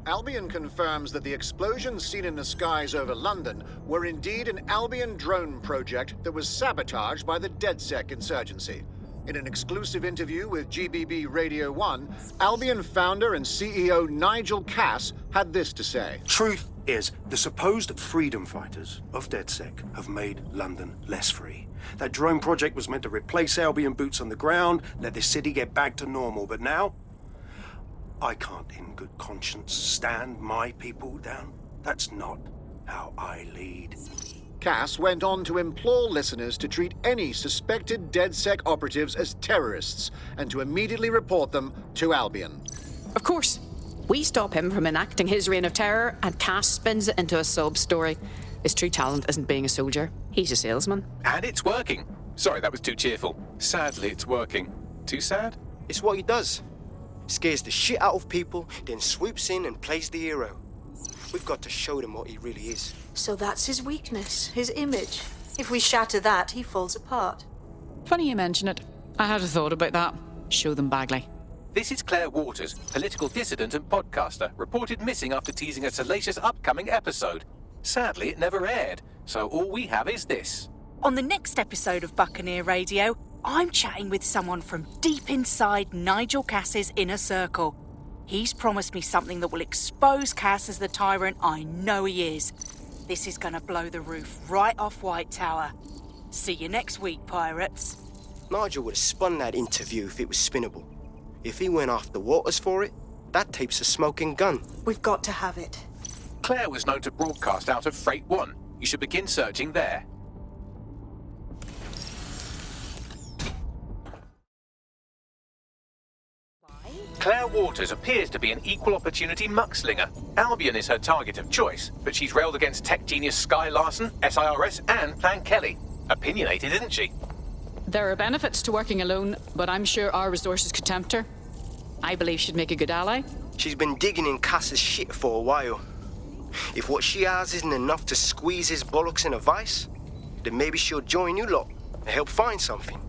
Albion confirms that the explosions seen in the skies over London were indeed an Albion drone project that was sabotaged by the DedSec insurgency. In an exclusive interview with GBB Radio 1, Albion founder and CEO Nigel Cass had this to say. Truth is, the supposed freedom fighters of DedSec have made London less free. That drone project was meant to replace Albion boots on the ground, let the city get back to normal, but now I can't in good conscience stand my people down. That's not how I lead. Cass went on to implore listeners to treat any suspected DedSec operatives as terrorists and to immediately report them to Albion. Of course. We stop him from enacting his reign of terror, and Cass spins it into a sub-story. His true talent isn't being a soldier. He's a salesman. And it's working. Sorry, that was too cheerful. Sadly, it's working. Too sad? It's what he does. Scares the shit out of people, then swoops in and plays the hero. We've got to show them what he really is. So that's his weakness, his image. If we shatter that, he falls apart. Funny you mention it. I had a thought about that. Show them Bagley. This is Claire Waters, political dissident and podcaster, reported missing after teasing a salacious upcoming episode. Sadly, it never aired, so all we have is this. On the next episode of Buccaneer Radio, I'm chatting with someone from deep inside Nigel Cass's inner circle. He's promised me something that will expose Cass as the tyrant I know he is. This is gonna blow the roof right off White Tower. See you next week, pirates. Nigel would have spun that interview if it was spinnable. If he went after Waters for it, that tape's a smoking gun. We've got to have it. Claire was known to broadcast out of Freight 1. You should begin searching there. Claire Waters appears to be an equal opportunity muckslinger. Albion is her target of choice, but she's railed against tech genius Sky Larson, SIRS, and Plan Kelly. Opinionated, isn't she? There are benefits to working alone, but I'm sure our resources could tempt her. I believe she'd make a good ally. She's been digging in Cass's shit for a while. If what she has isn't enough to squeeze his bollocks in a vice, then maybe she'll join you lot and help find something.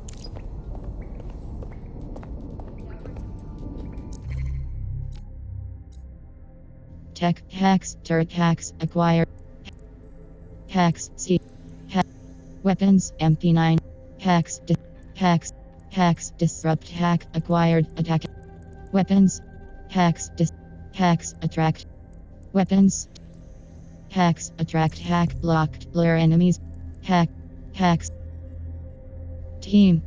Tech hacks, turret hacks, acquire hacks, see weapons, MP9 hacks, hacks, disrupt, hack, acquired, attack, weapons, hacks, hacks, attract, weapons, hacks, attract, hack, blocked, blur enemies, hacks, team,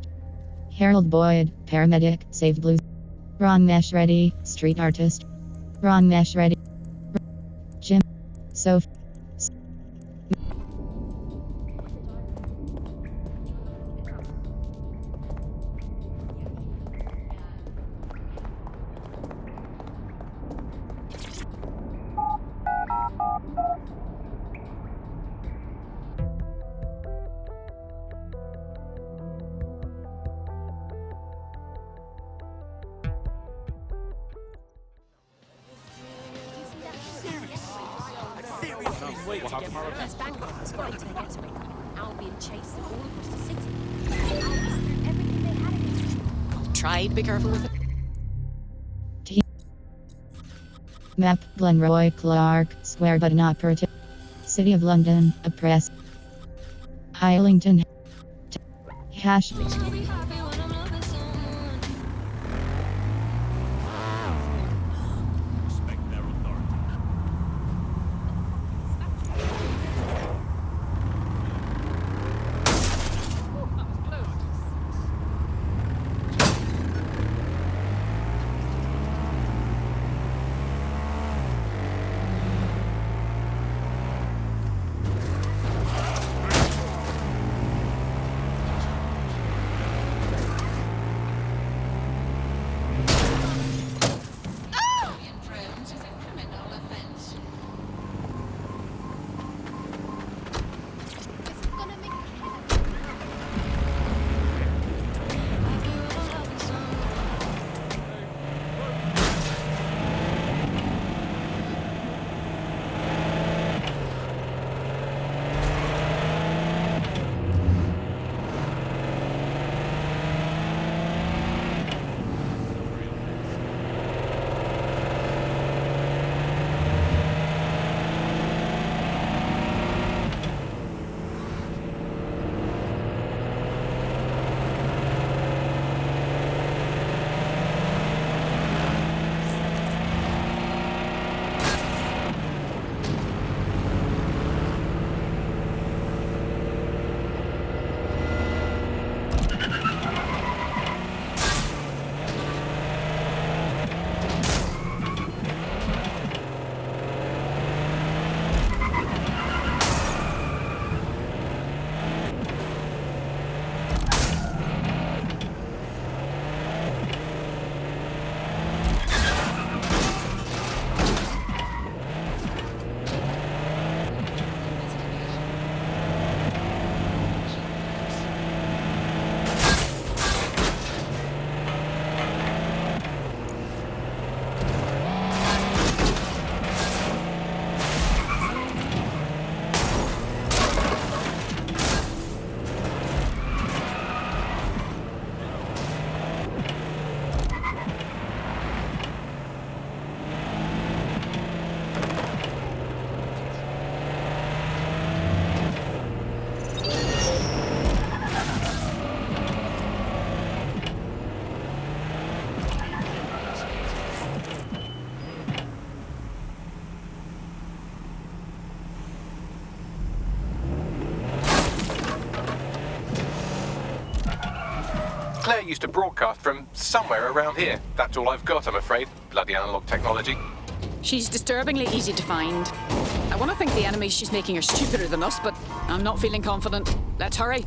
Harold Boyd, paramedic, save blues, Ron Mesh ready, street artist, Ron Mesh ready, Jim, Soph. Albion chased them all across the city. Everything they had against them. Try to be careful with it. Map, Glenroy, Clark, Square but not Operative. City of London, Oppressive. Islington. Hash. Claire used to broadcast from somewhere around here. That's all I've got, I'm afraid. Bloody analog technology. She's disturbingly easy to find. I want to think the enemies she's making are stupider than us, but I'm not feeling confident. Let's hurry.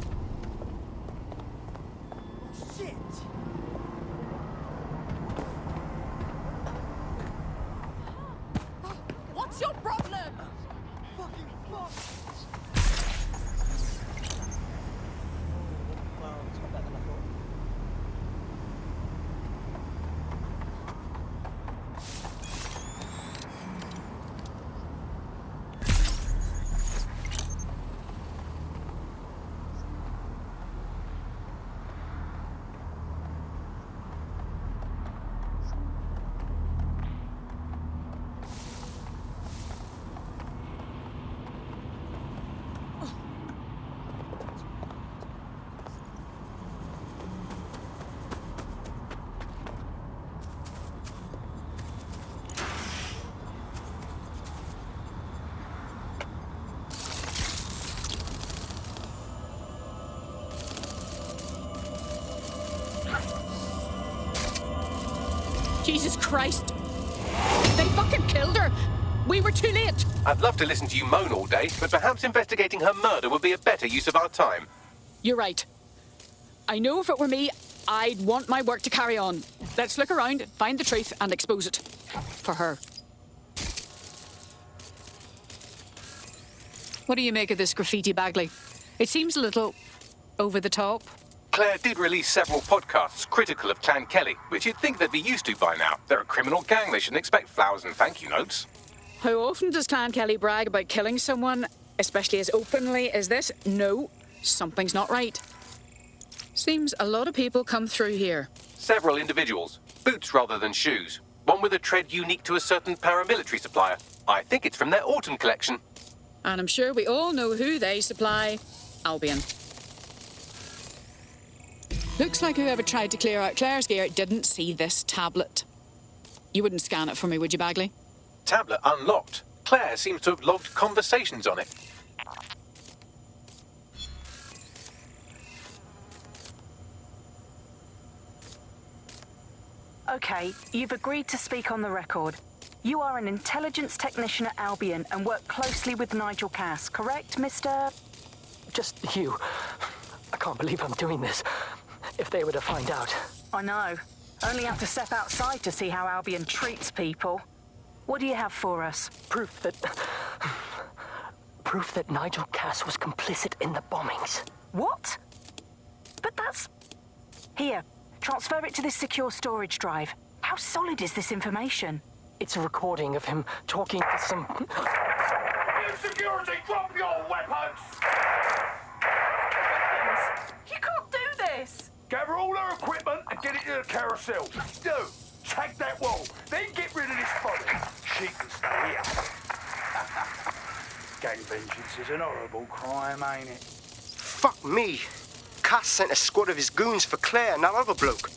What's your problem? Jesus Christ. They fucking killed her. We were too late. I'd love to listen to you moan all day, but perhaps investigating her murder would be a better use of our time. You're right. I know if it were me, I'd want my work to carry on. Let's look around, find the truth, and expose it. For her. What do you make of this graffiti, Bagley? It seems a little over the top. Claire did release several podcasts critical of Clan Kelly, which you'd think they'd be used to by now. They're a criminal gang, they shouldn't expect flowers and thank you notes. How often does Clan Kelly brag about killing someone, especially as openly as this? No, something's not right. Seems a lot of people come through here. Several individuals. Boots rather than shoes. One with a tread unique to a certain paramilitary supplier. I think it's from their autumn collection. And I'm sure we all know who they supply. Albion. Looks like whoever tried to clear out Claire's gear didn't see this tablet. You wouldn't scan it for me, would you, Bagley? Tablet unlocked. Claire seems to have logged conversations on it. Okay, you've agreed to speak on the record. You are an intelligence technician at Albion and work closely with Nigel Cass, correct, Mr...? Just you. I can't believe I'm doing this. If they were to find out. I know. Only have to step outside to see how Albion treats people. What do you have for us? Proof that Nigel Cass was complicit in the bombings. What? But that's... Here, transfer it to this secure storage drive. How solid is this information? It's a recording of him talking to some... Security, drop your weapons! You can't do this! Gather all her equipment and get it to the carousel. Do. Take that wall. Then get rid of this body. She can stay here. Gang vengeance is an horrible crime, ain't it? Fuck me. Cass sent a squad of his goons for Claire and that other bloke.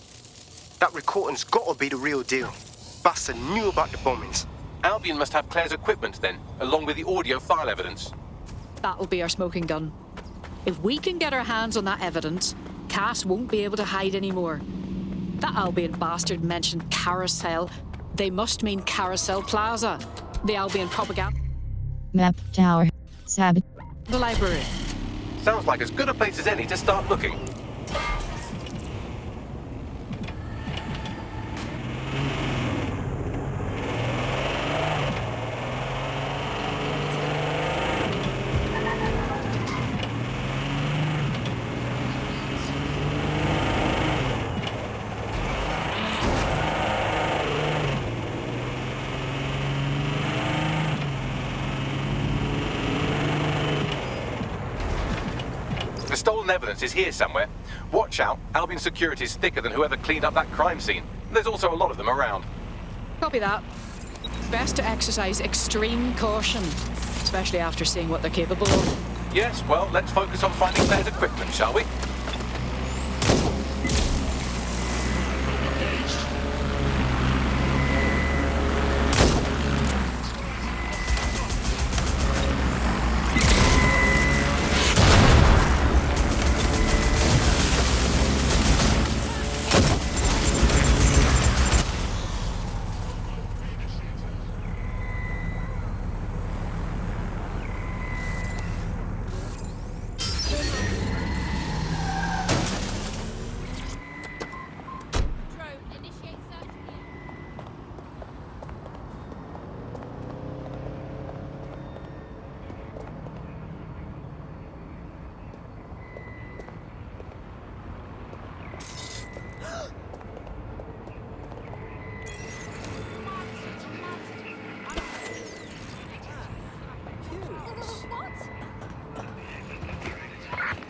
That recording's gotta be the real deal. Bastard knew about the bombings. Albion must have Claire's equipment then, along with the audio file evidence. That'll be our smoking gun. If we can get our hands on that evidence, Cass won't be able to hide anymore. That Albion bastard mentioned Carousel. They must mean Carousel Plaza. The Albion propaganda... Map Tower. Sabot. The library. Sounds like as good a place as any to start looking. The stolen evidence is here somewhere. Watch out, Albion security is thicker than whoever cleaned up that crime scene. There's also a lot of them around. Copy that. Best to exercise extreme caution, especially after seeing what they're capable of. Yes, well, let's focus on finding Claire's equipment, shall we?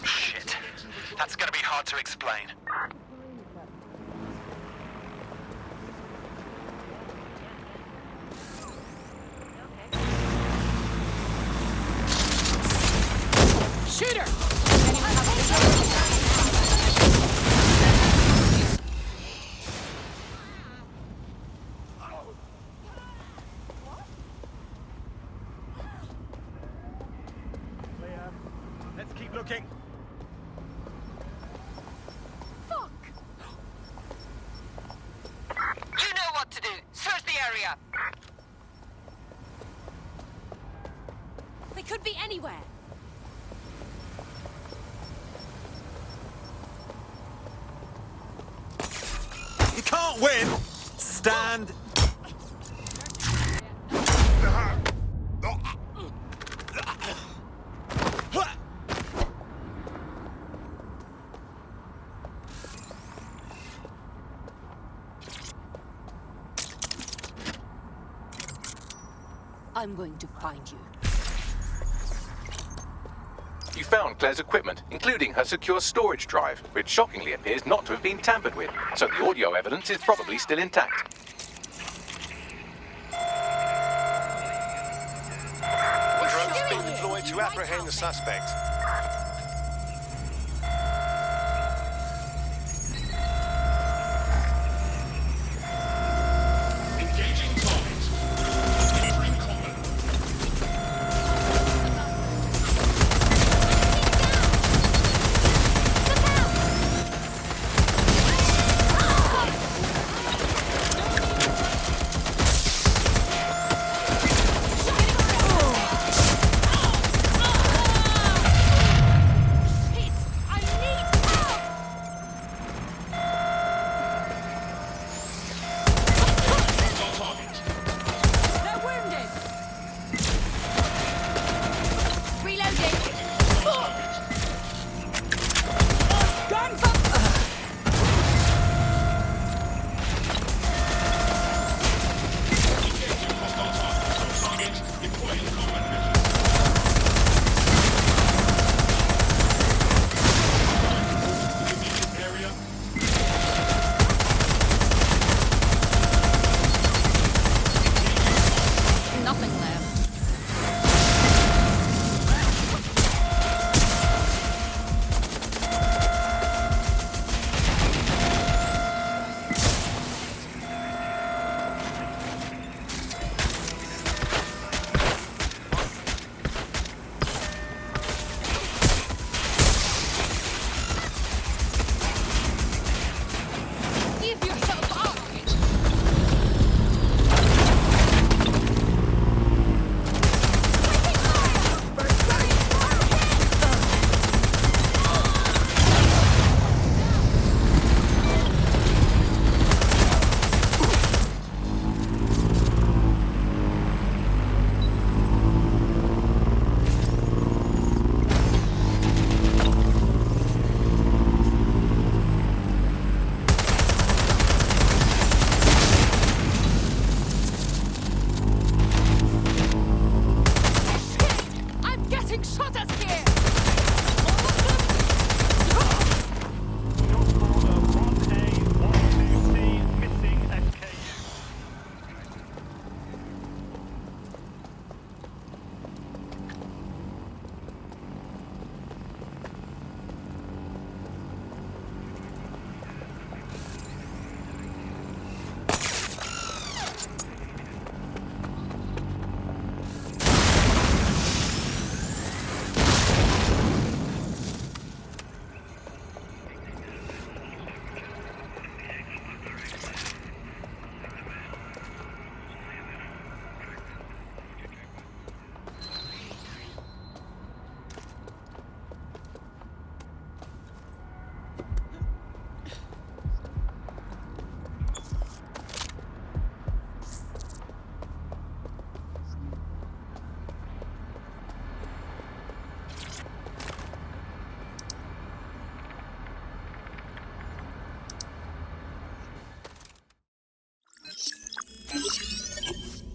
Shit. That's gonna be hard to explain. Shooter! Let's keep looking. Fuck! You know what to do. Search the area. They could be anywhere. You can't win! Stand. I'm going to find you. You found Claire's equipment, including her secure storage drive, which shockingly appears not to have been tampered with, so the audio evidence is probably still intact. Drones being deployed to apprehend the suspect.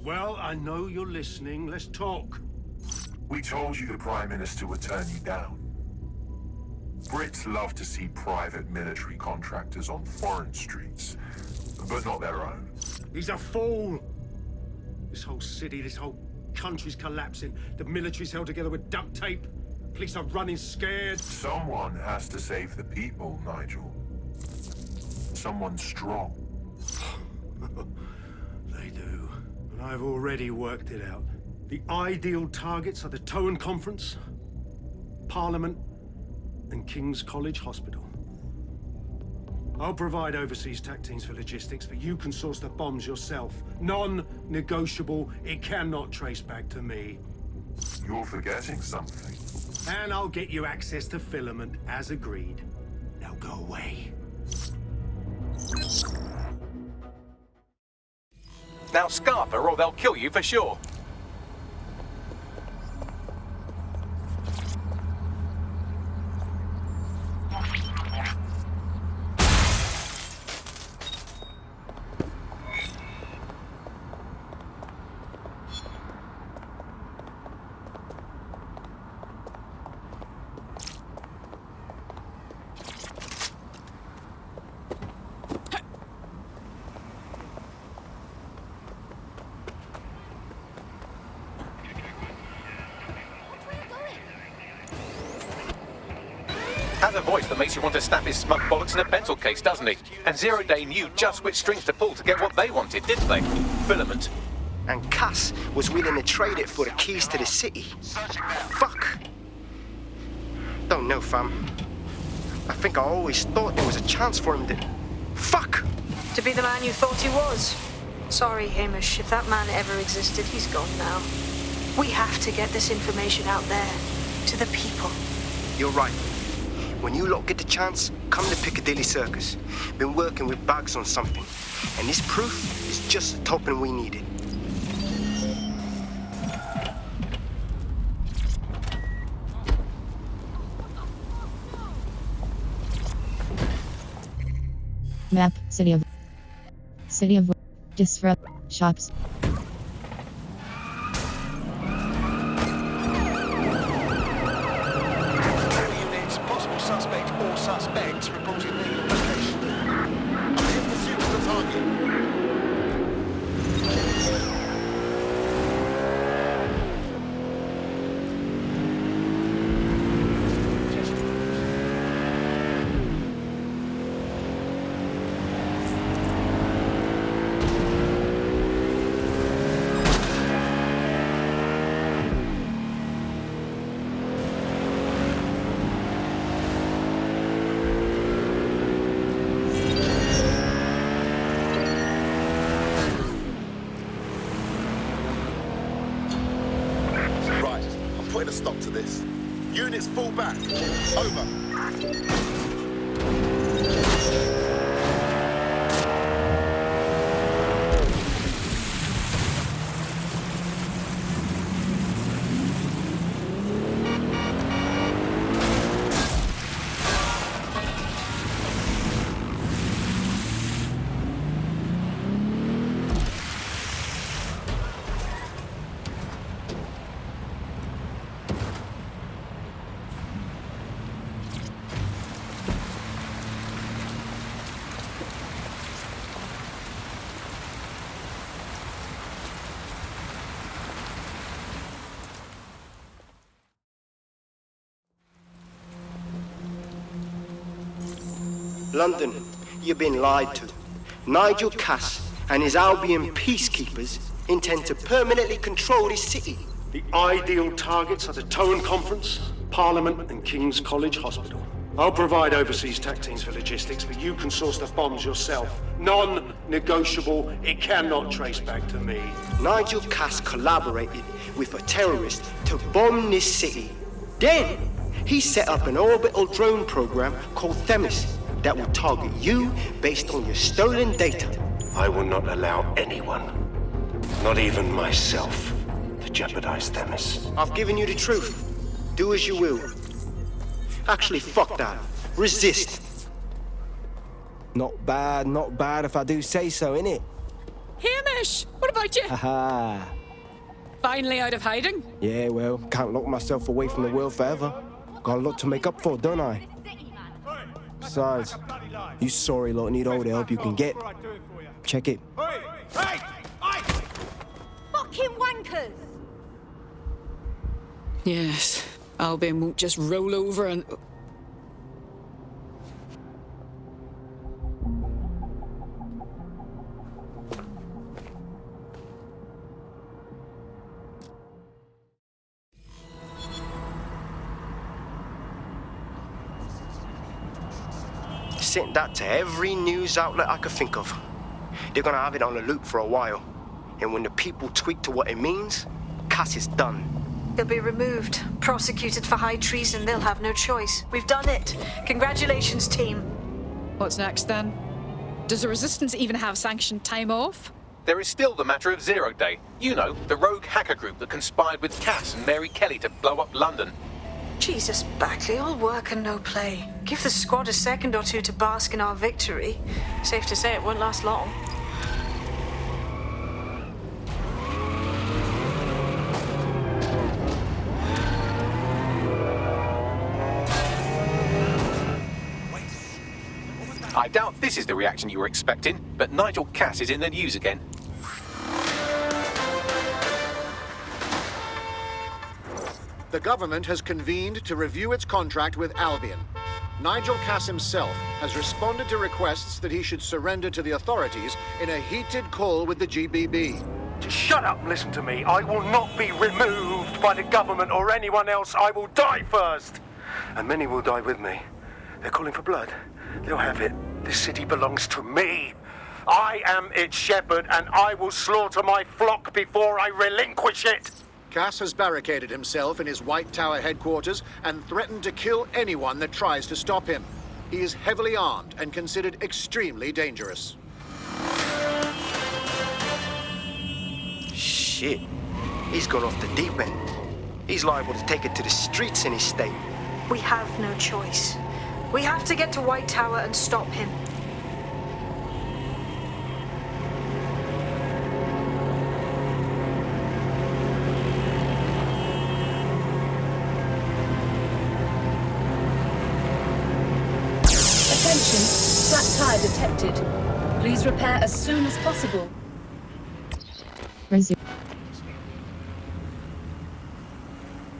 Well, I know you're listening. Let's talk. We told you the Prime Minister would turn you down. Brits love to see private military contractors on foreign streets, but not their own. He's a fool! This whole city, this whole country's collapsing. The military's held together with duct tape. Police are running scared. Someone has to save the people, Nigel. Someone strong. They do. And I've already worked it out. The ideal targets are the Towan Conference, Parliament, and King's College Hospital. I'll provide overseas tac teams for logistics, but you can source the bombs yourself. Non-negotiable. It cannot trace back to me. You're forgetting something. And I'll get you access to filament, as agreed. Now go away. Now scarper or they'll kill you for sure. Has a voice that makes you want to snap his smug bollocks in a pencil case, doesn't he? And Zero Day knew just which strings to pull to get what they wanted, didn't they? Filament. And Cass was willing to trade it for the keys to the city. Fuck. Don't know, fam. I think I always thought there was a chance for him to... Fuck! To be the man you thought he was. Sorry, Hamish. If that man ever existed, he's gone now. We have to get this information out there. To the people. You're right. When you lot get the chance, come to Piccadilly Circus. Been working with Bugs on something. And this proof is just the token we needed. Map, City of Disrupt, Shops. Suspect or suspects reporting their location. I'm in pursuit of the target. Putting a stop to this. Units fall back. Over. London, you've been lied to. Nigel Cass and his Albion peacekeepers intend to permanently control this city. The ideal targets are the Towan Conference, Parliament, and King's College Hospital. I'll provide overseas tac teams for logistics, but you can source the bombs yourself. Non-negotiable. It cannot trace back to me. Nigel Cass collaborated with a terrorist to bomb this city. Then, he set up an orbital drone program called Themis that will target you based on your stolen data. I will not allow anyone, not even myself, to jeopardize Themis. I've given you the truth. Do as you will. Actually, fuck that. Resist. Not bad if I do say so, innit? Hamish! Hamish, what about you? Haha. Finally out of hiding? Yeah, well, can't lock myself away from the world forever. Got a lot to make up for, don't I? Besides, you sorry lot need all the help you can get. Check it. Fucking wankers! Yes, Albion won't just roll over and... Sent that to every news outlet I could think of. They're gonna have it on a loop for a while. And when the people tweak to what it means, Cass is done. He'll be removed, prosecuted for high treason. They'll have no choice. We've done it. Congratulations, team. What's next, then? Does the Resistance even have sanctioned time off? There is still the matter of Zero Day. You know, the rogue hacker group that conspired with Cass and Mary Kelly to blow up London. Jesus, Bagley, all work and no play. Give the squad a second or two to bask in our victory. Safe to say it won't last long. I doubt this is the reaction you were expecting, but Nigel Cass is in the news again. The government has convened to review its contract with Albion. Nigel Cass himself has responded to requests that he should surrender to the authorities in a heated call with the GBB. Shut up and listen to me. I will not be removed by the government or anyone else. I will die first. And many will die with me. They're calling for blood. They'll have it. This city belongs to me. I am its shepherd, and I will slaughter my flock before I relinquish it. Cass has barricaded himself in his White Tower headquarters and threatened to kill anyone that tries to stop him. He is heavily armed and considered extremely dangerous. Shit. He's gone off the deep end. He's liable to take it to the streets in his state. We have no choice. We have to get to White Tower and stop him. Attention, flat tire detected. Please repair as soon as possible.